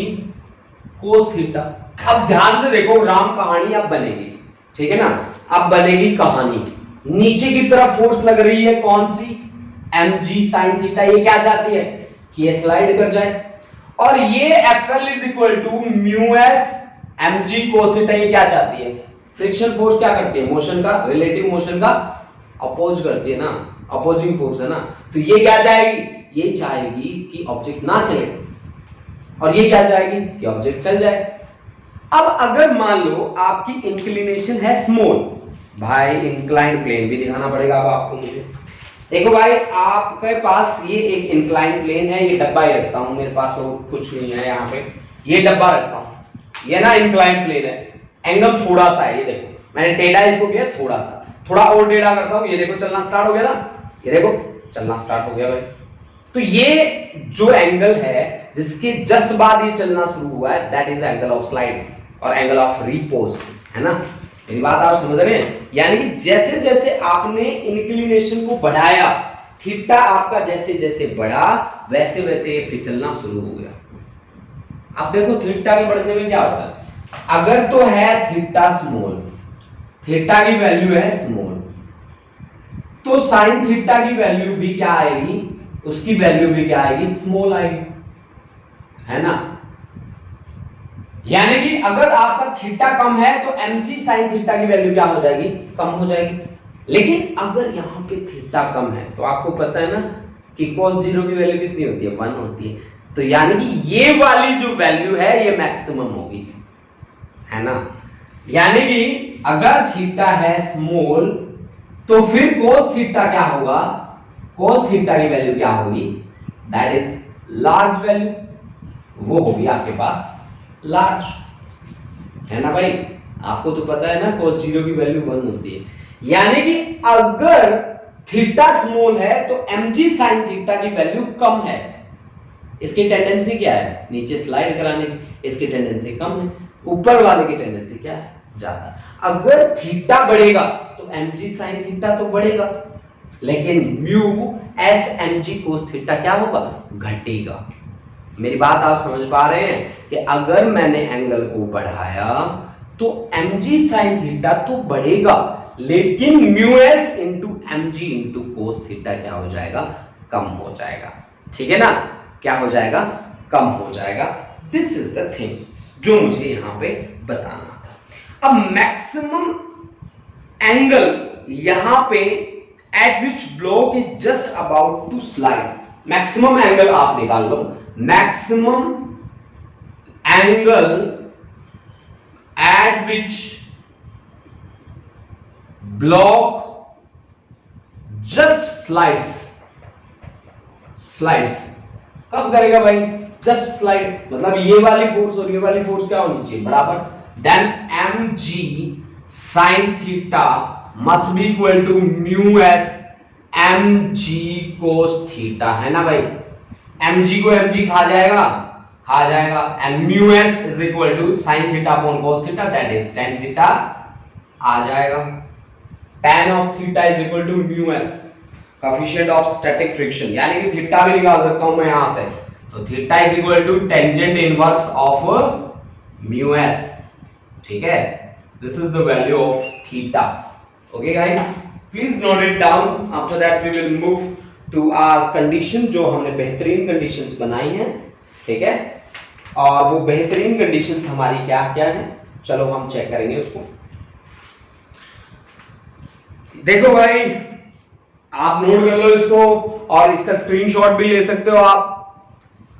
cos theta. अब ध्यान से देखो, राम कहानी अब बनेगी, ठीक है ना, अब बनेगी कहानी। नीचे की तरफ फोर्स लग रही है, कौन सी? mg sin theta. ये क्या चाहती है? कि ये स्लाइड कर जाए, और ये FL is equal to mu S mg cos theta, ये क्या चाहती है? फ्रिक्शन फोर्स क्या करती है? मोशन का, रिलेटिव मोशन का अपोज करती है ना, अपोजिंग फोर्स है ना, तो ये क्या चाहेगी? ये चाहेगी कि ऑब्जेक्ट ना चले, और ये क्या चाहेगी? कि ऑब्जेक्ट चल जाए। अब अगर मान लो आपकी इंक्लिनेशन है स्मॉल, भाई इंक्लाइंड प्लेन भी दिखाना पड़ेगा अब आपको मुझे। देखो भाई, आपके पास ये एक इंक्लाइंड प्लेन है, ये डब्बा ही रखता हूं मेरे पास, और कुछ नहीं है यहाँ पे, ये डब्बा रखता हूं, ये ना इंक्लाइंड प्लेन है, एंगल थोड़ा सा है, ये देखो मैंने टेढ़ा इसको किया थोड़ा सा, थोड़ा और टेढ़ा करता हूं, ये देखो चलना स्टार्ट हो गया ना, ये देखो चलना स्टार्ट हो गया भाई। तो ये जो एंगल है जिसके जस्ट बाद ये चलना शुरू हुआ है, that is angle of slide और एंगल ऑफ रिपोज, है ना? मेरी बात आप समझ रहे हैं? यानी कि जैसे जैसे आपने इंक्लिनेशन को बढ़ाया, थीटा आपका जैसे जैसे बढ़ा, वैसे वैसे ये फिसलना शुरू हो गया। अब देखो थीटा के बढ़ने में क्या होता है, अगर तो है थीटा स्मॉल, थीटा की वैल्यू है स्मॉल, तो साइन थीटा की वैल्यू भी क्या आएगी? उसकी वैल्यू भी क्या आएगी? स्मॉल आएगी, है ना? यानी कि अगर आपका थीटा कम है तो mg sin थीटा की वैल्यू क्या हो जाएगी? कम हो जाएगी। लेकिन अगर यहां पे थीटा कम है तो आपको पता है ना कि cos 0 की वैल्यू कितनी होती है? 1 होती है। तो यानी कि ये वाली जो वैल्यू है ये मैक्सिमम होगी, है ना? यानी कि अगर थीटा है स्मॉल तो फिर cos थीटा क्या होगा? cos थीटा की वैल्यू क्या होगी? दैट इज लार्ज वैल्यू, वो होगी आपके पास लार्ज, है ना भाई? आपको तो पता है ना cos 0 की वैल्यू 1 होती है। यानी कि अगर थीटा स्मॉल है तो mg sin थीटा की वैल्यू कम है। इसकी टेंडेंसी क्या है? नीचे स्लाइड कराने की। इसकी टेंडेंसी कम है, ऊपर वाले की टेंडेंसी क्या है? ज्यादा। अगर थीटा बढ़ेगा तो mg sin थीटा तो बढ़ेगा, लेकिन mu S mg cos theta क्या होगा? घटेगा। मेरी बात आप समझ पा रहे हैं कि अगर मैंने एंगल को बढ़ाया तो mg sin थीटा तो बढ़ेगा, लेकिन mu S into mg into cos theta क्या हो जाएगा? कम हो जाएगा, ठीक है ना? क्या हो जाएगा? कम हो जाएगा। दिस इज द थिंग जो मुझे यहां पे बताना था। अब मैक्सिमम एंगल यहां पे at which block is just about to slide, maximum angle आप निकाल लो। Maximum angle at which block just slides, slides कब करेगा भाई? जस्ट स्लाइड, मतलब ये वाली फोर्स और ये वाली फोर्स क्या होनी चाहिए, बराबर। Then mg sin theta must be equal to mu S mg cos theta, है ना भाई। mg को mg खा जाएगा, and mu S is equal to sin theta upon cos theta, that is tan theta आ जाएगा। tan of theta is equal to mu S, coefficient of static friction, यानी कि थीटा भी निकाल सकता हूं मैं यहां से, तो theta is equal to tangent inverse of mu S, ठीक है। This is the value of theta. Okay guys, please note it down. After that we will move to our condition, जो हमने बेहतरीन कंडीशंस बनाई हैं, ठीक है। और वो बेहतरीन कंडीशंस हमारी क्या क्या हैं, चलो हम चेक करेंगे उसको। देखो भाई, आप नोट कर लो इसको, और इसका स्क्रीनशॉट भी ले सकते हो आप।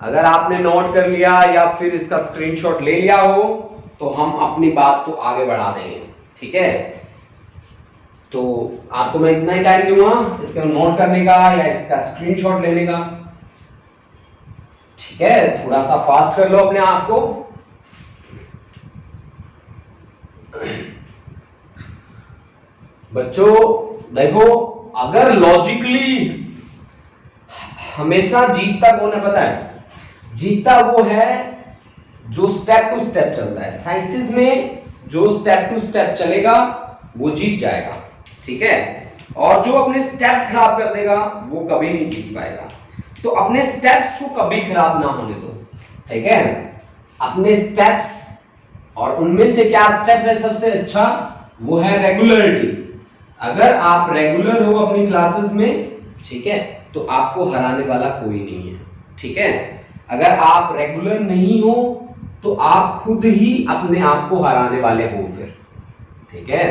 अगर आपने नोट कर लिया या फिर इसका स्क्रीनशॉट ले लिया हो तो हम अपनी बात को आगे बढ़ा देंगे, ठीक है। तो आपको मैं इतना ही टाइम दूंगा इसका नोट करने का या इसका स्क्रीनशॉट लेने का, ठीक है। थोड़ा सा फास्ट कर लो अपने आप को। बच्चों देखो, अगर लॉजिकली हमेशा जीतता कौन है पता है, जीतता वो है जो स्टेप टू स्टेप चलता है। साइंसेस में जो स्टेप टू स्टेप चलेगा वो जीत जाएगा, ठीक है। और जो अपने स्टेप खराब कर देगा वो कभी नहीं जीत पाएगा। तो अपने स्टेप्स को कभी खराब ना होने दो, ठीक है। अपने स्टेप्स, और उनमें से क्या स्टेप है सबसे अच्छा, वो है रेगुलरिटी। अगर आप रेगुलर हो अपनी क्लासेस में, ठीक है, तो आपको हराने वाला कोई नहीं है, ठीक है। अगर आप रेगुलर नहीं हो तो आप खुद ही अपने आप को हराने वाले हो फिर, ठीक है।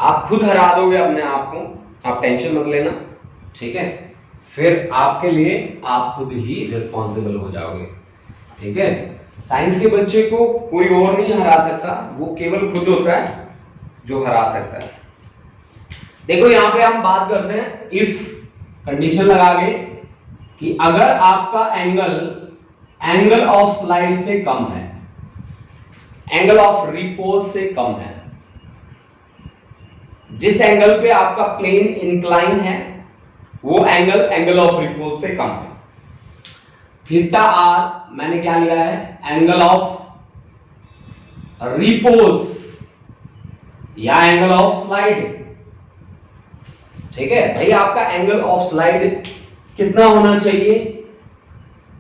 आप खुद हरा दोगे अपने आप को, आप टेंशन मत लेना, ठीक है। फिर आपके लिए आप खुद ही रिस्पॉन्सिबल हो जाओगे, ठीक है। साइंस के बच्चे को कोई और नहीं हरा सकता, वो केवल खुद होता है जो हरा सकता है। देखो यहां पे हम बात करते हैं इफ कंडीशन लगा के कि अगर आपका एंगल ऑफ स्लाइड से कम है, एंगल ऑफ रिपोज से कम है, जिस एंगल पे आपका प्लेन इंक्लाइन है वो एंगल ऑफ रिपोज से कम है। थीटा आर मैंने क्या लिया है, एंगल ऑफ रिपोज या एंगल ऑफ स्लाइड, ठीक है भाई। आपका एंगल ऑफ स्लाइड कितना होना चाहिए,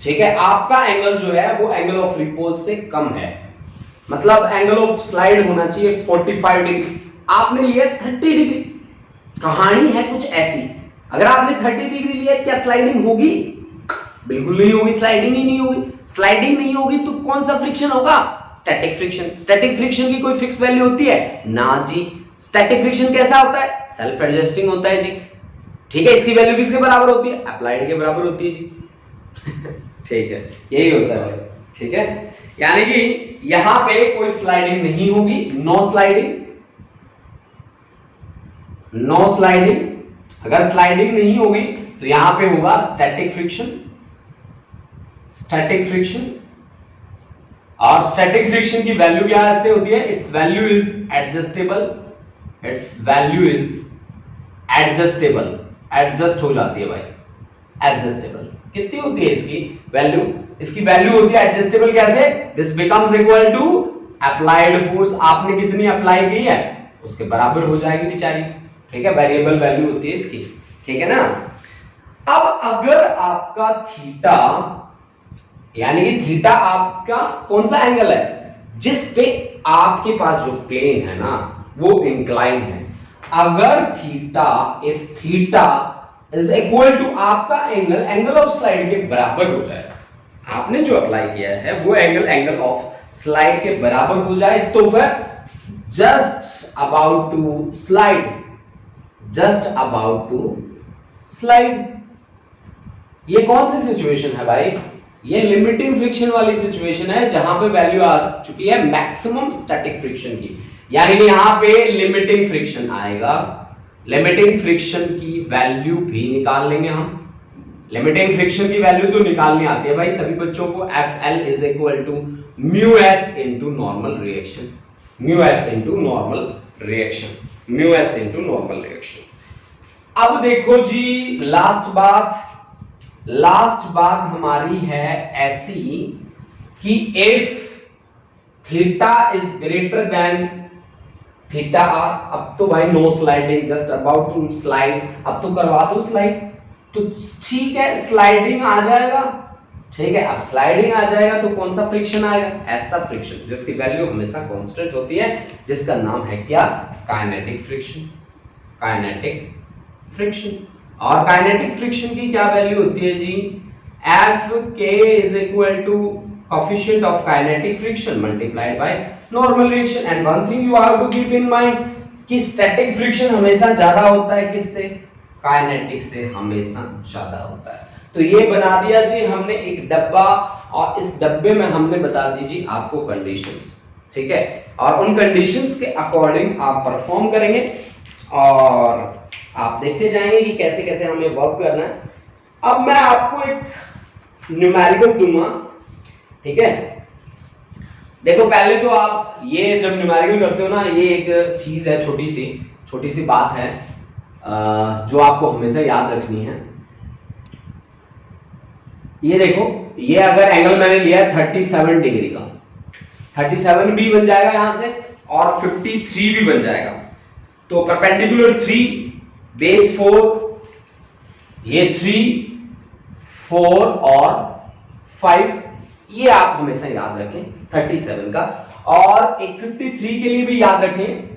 ठीक है। आपका एंगल जो है वो एंगल ऑफ रिपोज से कम है, मतलब एंगल ऑफ स्लाइड होना चाहिए 45 डिग्री, आपने लिया 30 डिग्री। कहानी है कुछ ऐसी, अगर आपने 30 डिग्री लिया क्या स्लाइडिंग होगी? बिल्कुल नहीं होगी, स्लाइडिंग ही नहीं होगी। स्लाइडिंग नहीं होगी तो कौन सा फ्रिक्शन होगा? Static friction. स्टैटिक फ्रिक्शन की कोई फिक्स वैल्यू होती है ना जी। स्टैटिक फ्रिक्शन कैसा होता है? सेल्फ एडजस्टिंग होता है जी, ठीक है। इसकी वैल्यू किसके बराबर होती है? अप्लाइड के बराबर होती है जी ठीक है, यही होता है, ठीक है। यानी कि यहां पे कोई स्लाइडिंग नहीं होगी, नो स्लाइडिंग, नो स्लाइडिंग। अगर स्लाइडिंग नहीं होगी तो यहां पे होगा स्टैटिक फ्रिक्शन, स्टैटिक फ्रिक्शन। और स्टैटिक फ्रिक्शन की वैल्यू क्या ऐसे होती है? It's value is adjustable, it's value is adjustable, adjust हो जाती है भाई, एडजस्टेबल। कितनी होती है इसकी वैल्यू? इसकी वैल्यू होती है एडजस्टेबल कैसे? This becomes equal to applied force, आपने कितनी अप्लाई की है उसके बराबर हो जाएगी बेचारी, ठीक है। वेरिएबल वैल्यू होती है इसकी, ठीक है ना। अब अगर आपका थीटा, यानी कि थीटा आपका कौन सा एंगल है जिस पे आपके पास जो प्लेन है ना वो इंक्लाइन है। अगर theta, if theta is equal to आपका एंगल ऑफ स्लाइड के बराबर हो जाए, आपने जो अप्लाई किया है वो एंगल ऑफ स्लाइड के बराबर हो जाए, तो फिर just about to slide, just about to slide. ये कौन सी सिचुएशन है भाई? ये लिमिटिंग फ्रिक्शन वाली सिचुएशन है, जहां पे वैल्यू आ चुकी है मैक्सिमम स्टैटिक फ्रिक्शन की, यानी कि यहां पे लिमिटिंग फ्रिक्शन आएगा। लिमिटिंग फ्रिक्शन की वैल्यू भी निकाल लेंगे हम, लिमिटिंग फ्रिक्शन की वैल्यू तो निकालनी आती है भाई सभी बच्चों को। FL is equal to mu S into normal reaction, mu S into normal reaction, mu S into normal reaction. अब देखो जी लास्ट बात हमारी है ऐसी कि if theta is greater than theta R, अब तो भाई no sliding, just about to slide, अब तो करवा दो स्लाइड, तो ठीक है स्लाइडिंग आ जाएगा, ठीक है। अब स्लाइडिंग आ जाएगा तो कौन सा फ्रिक्शन आएगा, ऐसा फ्रिक्शन जिसकी वैल्यू हमेशा कांस्टेंट होती है, जिसका नाम है क्या, काइनेटिक फ्रिक्शन, काइनेटिक फ्रिक्शन। और काइनेटिक फ्रिक्शन की क्या वैल्यू होती है जी, F K is equal to coefficient of kinetic friction multiplied by normal reaction। and one thing you have to keep in mind कि static friction हमेशा ज्यादा होता है किससे, काइनेटिक से हमेशा ज्यादा होता है। तो ये बना दिया जी हमने एक डब्बा, और इस डब्बे में हमने बता दीजिए आपको कंडीशंस, ठीक है, और उन कंडीशंस के अकॉर्डिंग आप परफॉर्म करेंगे और आप देखते जाएंगे कि कैसे कैसे हमें वर्क करना है। अब मैं आपको एक न्यूमेरिकल दूंगा, ठीक है। देखो पहले तो आप ये जब न्यूमेरिकल करते हो ना, ये एक चीज है, छोटी सी बात है जो आपको हमेशा याद रखनी है। ये देखो, ये अगर एंगल मैंने लिया है 37 डिग्री का, 37 भी बन जाएगा यहां से और 53 भी बन जाएगा। तो परपेंडिकुलर 3, बेस 4, ये 3, 4 और 5, ये आप हमेशा याद रखें 37 का। और एक 53 के लिए भी याद रखें,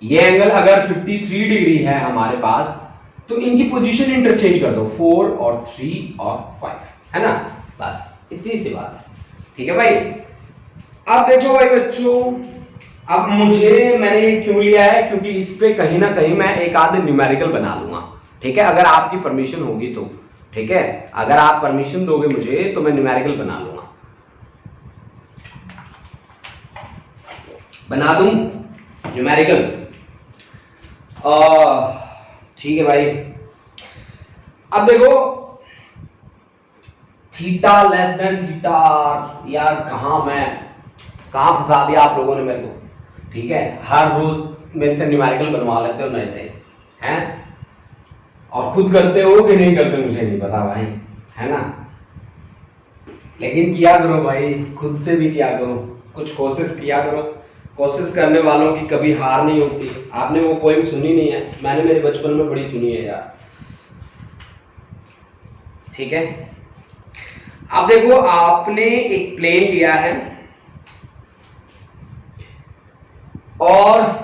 ये एंगल अगर 53 डिग्री है हमारे पास, तो इनकी पोजीशन इंटरचेंज कर दो, 4 और 3 और 5, है ना, बस इतनी सी बात है, ठीक है भाई। अब देखो भाई बच्चों, अब मैंने ये क्यों लिया है, क्योंकि इस पे कहीं ना कहीं मैं एक आध न्यूमेरिकल बना लूंगा, ठीक है, अगर आपकी परमिशन होगी तो, ठीक है, अगर आप परमिशन दोगे मुझे तो मैं न्यूमेरिकल बना लूंगा, बना दूं न्यूमेरिकल, ठीक है भाई। अब देखो थीटा लेस देन थीटा, यार कहां फंसा दिया आप लोगों ने मेरे को, ठीक है, हर रोज मेरे से न्यूमेरिकल बनवा लेते हो नए नए हैं, और खुद करते हो कि नहीं करते मुझे नहीं पता भाई, है ना, लेकिन किया करो भाई, खुद से भी किया करो, कुछ कोशिश किया करो, कोशिश करने वालों की कभी हार नहीं होती। आपने वो पोएम सुनी नहीं है, मैंने मेरे बचपन में बड़ी सुनी है यार, ठीक है। अब देखो आपने एक प्लेन लिया है और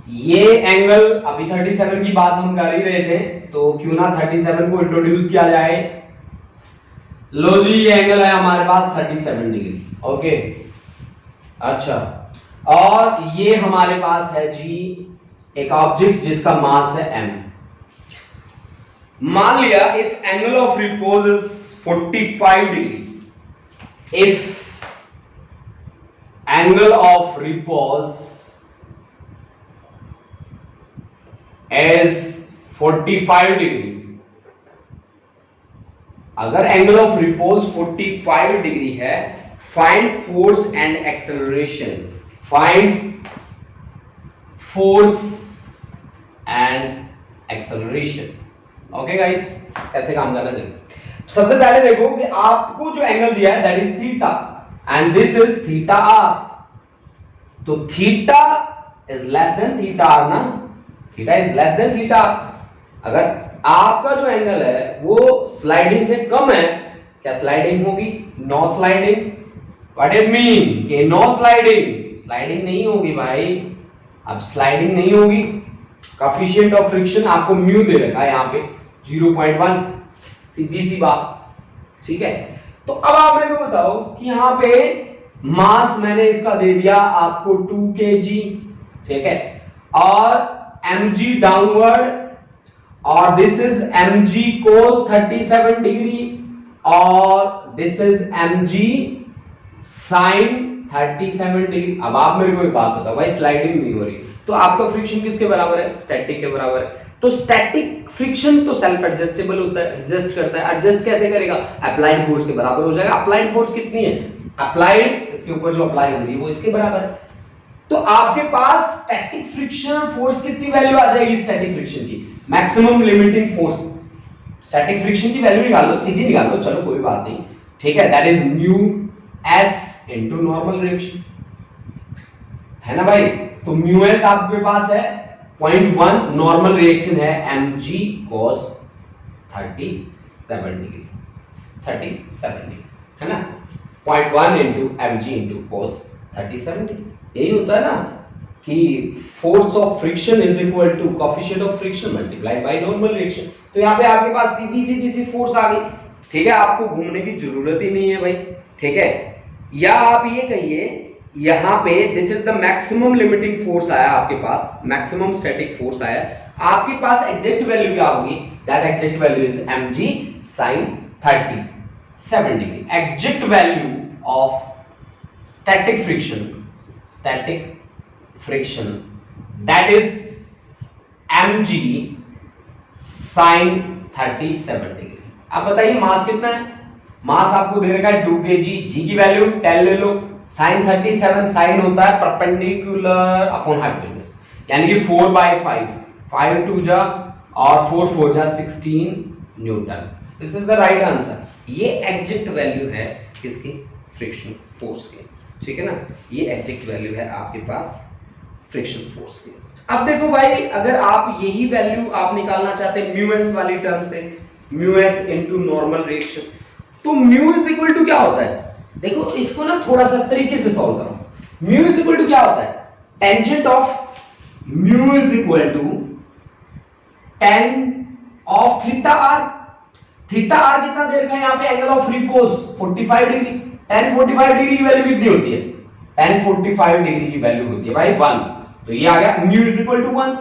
ये एंगल, अभी 37 की बात हम कर ही रहे थे, तो क्यों ना 37 को इंट्रोड्यूस किया जाए। लो जी, ये एंगल है हमारे पास 37 डिग्री, ओके, अच्छा, और ये हमारे पास है जी एक ऑब्जेक्ट जिसका मास है m। मान लिया if angle of repose is 45 degree, if angle of repose is 45 degree, अगर एंगल ऑफ रिपोज 45 डिग्री है, find force and acceleration, find force and acceleration. Okay guys, कैसे काम करना चाहिए। सबसे पहले देखो कि आपको जो एंगल दिया है that is theta and this is theta R, तो theta is less than theta R ना, theta is less than theta. अगर आपका जो एंगल है वो स्लाइडिंग से कम है, क्या स्लाइडिंग होगी, no sliding, what it mean कि नो स्लाइडिंग, स्लाइडिंग नहीं होगी भाई, अब स्लाइडिंग नहीं होगी। कोएफिशिएंट ऑफ फ्रिक्शन आपको म्यू दे रखा है यहाँ पे 0.1, सीधी सी बात, ठीक है। तो अब आप मेरे को बताओ कि यहाँ पे मास मैंने इसका दे दिया आपको 2 kg, ठीक है, और mg डाउनवर्ड, और this is mg cos 37 degree, और this is mg sin 37 degree. अब आप मेरे को एक बात बताओ भाई, स्लाइडिंग नहीं हो रही तो आपका फ्रिक्शन किसके बराबर है, स्टैटिक के बराबर है। तो स्टैटिक फ्रिक्शन तो सेल्फ एडजस्टेबल होता है, एडजस्ट करता है। एडजस्ट कैसे करेगा? अप्लाइड फोर्स के बराबर हो जाएगा। अप्लाइड फोर्स कितनी है? अप्लाइड, इसके ऊपर जो अप्लाई हो रही है वो इसके बराबर है। तो आपके पास स्टैटिक फ्रिक्शन फोर्स कितनी वैल्यू आ जाएगी? स्टैटिक फ्रिक्शन की maximum limiting force, static friction की वैल्यू निकाल लो, सीधी निकाल लो, चलो कोई बात नहीं, ठीक है। That is mu S into normal reaction, है ना भाई। तो म्यू एस आपके पास है 0.1, नॉर्मल रिएक्शन है mg cos 37 डिग्री, 37 डिग्री, है ना। 0.1 into mg into cos 37 degree, यही होता है ना कि force of friction is equal to coefficient of friction multiplied by normal reaction. तो यहाँ पे आपके पास सीधी सीधी सी फोर्स आ गई, ठीक है। आपको घूमने की जरूरत ही नहीं है भाई, ठीक है। या आप ये कहिए यहाँ पे this is the maximum limiting force आया आपके पास, मैक्सिमम स्टैटिक फोर्स आया, आपके पास एग्जैक्ट वैल्यू क्या होगी? That exact value is mg sin 37 degree. Exact value of static friction that is mg sin 37 degree. अब बताइए मास कितना है? मास आपको दे रखा है 2 kg, g की वैल्यू 10 ले लो। sin 37 साइन होता है परपेंडिकुलर अपॉन हाइपोटेन्यूज, यानी कि 4/5, 5 2 जा और 4 4 जा 16 Newton. This is the right answer. ये एग्जैक्ट वैल्यू है किसकी? फ्रिक्शन फोर्स की, ठीक है ना। ये एग्जैक्ट वैल्यू है आपके पास फ्रिक्शन फोर्स की। अब देखो भाई, अगर आप यही वैल्यू आप निकालना चाहते हैं म्यू एस वाली टर्म से, mu S into normal reaction, तो म्यू इज इक्वल टू क्या होता है? देखो इसको ना थोड़ा सा तरीके से सॉल्व करो। म्यू इज इक्वल टू क्या होता है? Tangent of mu is equal to tan of theta R. Theta R कितना दे रखा है यहाँ पे? Angle of repose 45 degree. tan 45 degree की वैल्यू कितनी होती है? tan 45 डिग्री की वैल्यू होती है भाई 1। तो ये आ गया म्यू इज इक्वल टू 1,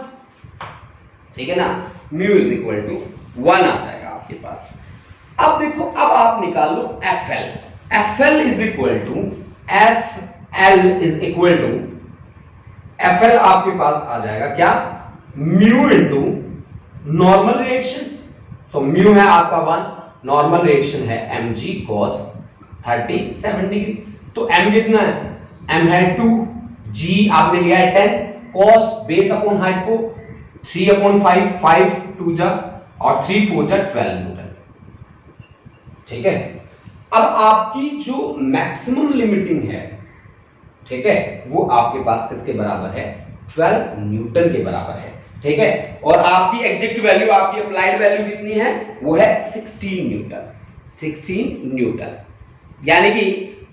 ठीक है ना। म्यू इज इक्वल टू 1 आ जाएगा आपके पास। अब देखो, अब आप निकाल लो FL। FL is equal to FL आपके पास आ जाएगा क्या? Mu into normal reaction. तो म्यू है आपका 1, नॉर्मल रिएक्शन है mg cos 37 डिग्री। तो m कितना है? m है 2, g आपने लिया है 10, cos बेस अपॉन हाइपो 3/5, 5 2 जा और 3 4 जा 12 न्यूटन, ठीक है। अब आपकी जो मैक्सिमम लिमिटिंग है, ठीक है, वो आपके पास किसके बराबर है? 12 न्यूटन के बराबर है, ठीक है। और आपकी एग्जैक्ट वैल्यू, आपकी अप्लाइड वैल्यू कितनी है? वो है 16 न्यूटन, 16 न्यूटन। यानी कि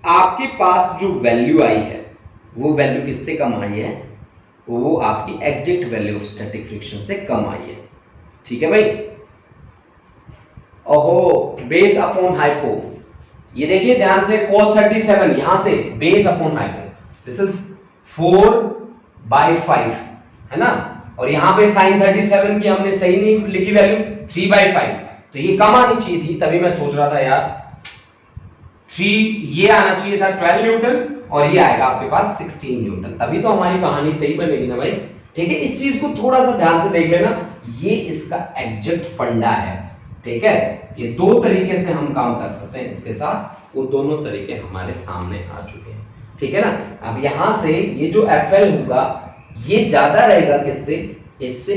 आपके पास जो वैल्यू आई है वो वैल्यू किससे कम आई है? वो आपकी exact value of static friction से कम आई है, ठीक है भाई। ओहो, बेस अपॉन हाइपो, ये देखिए ध्यान से, cos 37 यहां से base upon hypo, this is 4/5, है ना। और यहां पे sin 37 की हमने सही नहीं लिखी वैल्यू, 3/5, तो ये कम आनी चाहिए थी। तभी मैं सोच रहा था यार 3, ये आना चाहिए था 12 न्यूटन और ये आएगा आपके पास 16 न्यूटन, तभी तो हमारी कहानी सही बनेगी ना भाई, ठीक है। इस चीज को थोड़ा सा ध्यान से देख लेना, ये इसका एग्जैक्ट फंडा है, ठीक है। ये दो तरीके से हम काम कर सकते हैं इसके साथ, वो दोनों तरीके हमारे सामने आ चुके हैं, ठीक है ना। अब यहां से ये जो FL होगा ये ज्यादा रहेगा किससे? इससे,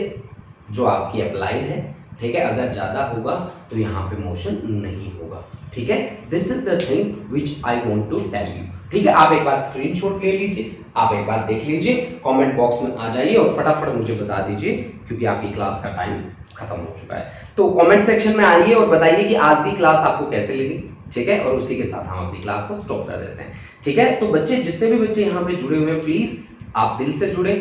जो आपकी अप्लाइड है, ठीक है। अगर ज्यादा होगा तो यहाँ पे मोशन नहीं होगा, ठीक है। This is the thing which I want to tell you, ठीक है। आप एक बार स्क्रीनशॉट ले लीजिए, आप एक बार देख लीजिए, कमेंट बॉक्स में आ जाइए और फटाफट मुझे बता दीजिए, क्योंकि आपकी क्लास का टाइम खत्म हो चुका है। तो कमेंट सेक्शन में आइए और बताइए कि आज की क्लास आपको कैसे लगी, ठीक है। और उसी के साथ हम अपनी क्लास को स्टॉप कर देते हैं, ठीक है। तो बच्चे, जितने भी बच्चे यहाँ पे जुड़े हुए हैं, प्लीज आप दिल से जुड़े,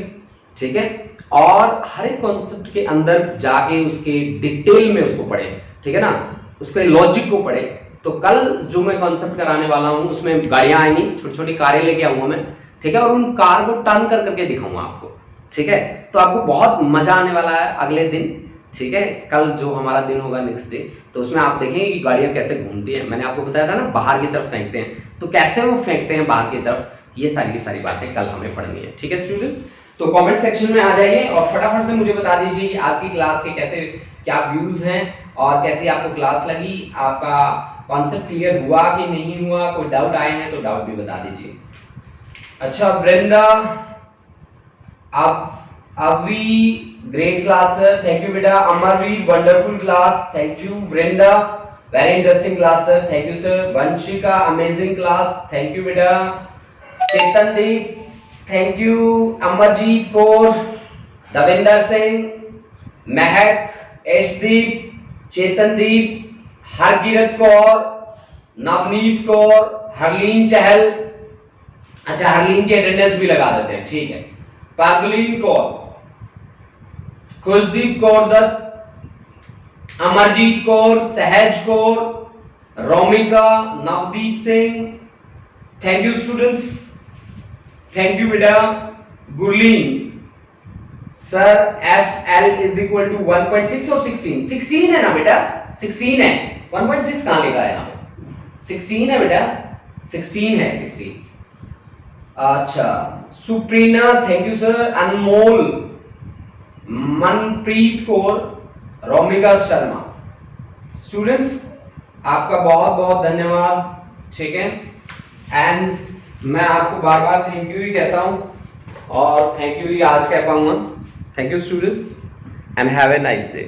ठीक है। और हर एक कॉन्सेप्ट के अंदर जाके उसके डिटेल में उसको पढ़े, ठीक है ना, उसके लॉजिक को पढ़े। तो कल जो मैं कॉन्सेप्ट कराने वाला हूँ उसमें गाड़ियां आएंगी, छोटी छोटी कारें लेके आऊंगा मैं, ठीक है। और उन कार को टर्न कर करके दिखाऊंगा आपको, ठीक है। तो आपको बहुत मजा आने वाला है अगले दिन, ठीक है। कल जो हमारा दिन होगा नेक्स्ट डे, तो उसमें आप देखेंगे कि गाड़ियां कैसे घूमती हैं। मैंने आपको बताया था ना, बाहर की तरफ फेंकते हैं, तो कैसे वो फेंकते हैं बाहर की तरफ, ये सारी की सारी बातें कल हमें पढ़नी है, ठीक है स्टूडेंट्स। तो कमेंट सेक्शन में आ जाइए और फटाफट से मुझे बता दीजिए कि आज की क्लास के कैसे क्या व्यूज हैं और कैसी आपको क्लास लगी, आपका कॉन्सेप्ट क्लियर हुआ कि नहीं हुआ, कोई डाउट आए हैं तो डाउट भी बता दीजिए। अच्छा Vrinda, Avi great class sir, thank you बेटा। Amarveer wonderful class, thank you. Vrinda very interesting class sir, thank you sir. Vanshika amazing class, thank you बेटा। Chetandeep thank you. अमरजीत कौर, दविंदर सिंह, महक, एशदीप, चेतनदीप, हरकिरत कौर, नवनीत कौर, हरलीन चहल, अच्छा हरलीन की अटेंडेंस भी लगा देते हैं, ठीक है। पागलीन Kaur, Khushdeep Kaur Dutt, Amarjeet Kaur, Sahaj Kaur, Romika, Navdeep Singh, thank you students, thank you बेटा। Gurleen sir, F L is equal to 1.6 और 16, 16 है ना बेटा, 16 है, 1.6 कहां लिखा है यहाँ पे, 16 है बेटा, 16 है, 16। अच्छा Suprina thank you sir. Anmol, Manpreet Kaur, Romika Sharma, students आपका बहुत बहुत धन्यवाद, ठीक है। एंड मैं आपको बार बार थैंक यू ही कहता हूं और थैंक यू ही आज कह पाऊंगा। Thank you students and have a nice day.